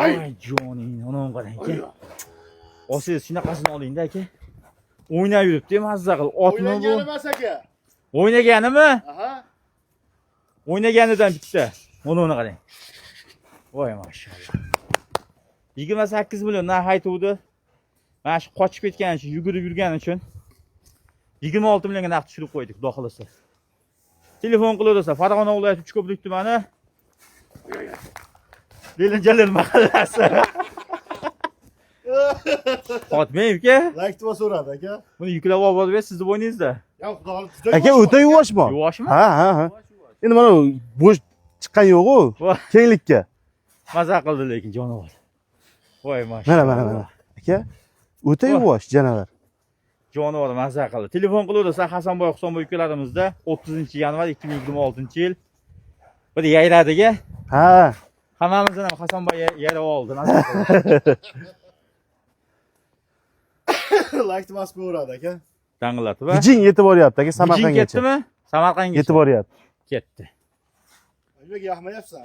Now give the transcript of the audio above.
Ay joning, ona qarang aka. Osiz shunaqasini oling-da aka. O'ynab yuribdi, mazza qilib. Otmi bu? O'ynagani emas aka. O'ynaganimi? Aha. O'ynaganidan bitta. Ona qarang. Voy mashallah. 28 million narx aytuvdi. Mana shu qochib ketgani uchun, yugurib yurgani uchun 26 millionga narx tushirib qo'ydik, xudo xolasa. Telefon qilaversa, Farg'ona viloyati Uchko'prik tumani Belinjalar mahallasi. Xotmay aka. Like deb so'radi aka. Buni yuklab olib berib, sizni bo'yningizda. Ya xudo xohlasa. Aka o'ta yuvoshmi? Yuvoshmi? Ha. Endi mana bo'sh chiqqan yo'q-ku, kenglikka. Maza qildi lekin jonivor. Voy mashallah. Mana. Aka, o'ta yuvosh janavar. Jonivor maza qildi. Telefon qilaversa Hasanboy Husanboy ukalarimizda 30-yanvar 2026-yil bir yayradiga. Ha. Hammamizdan ham Hasanboy yayrab oldi. Maza qildi. Like deb so'radi aka. Dang'illatib. Gijing yetib boryapti aka, Samarqandgacha. Ketdimi? Samarqandga Yetib boryapti. Ketdi. Nimaga yaxmayapsan?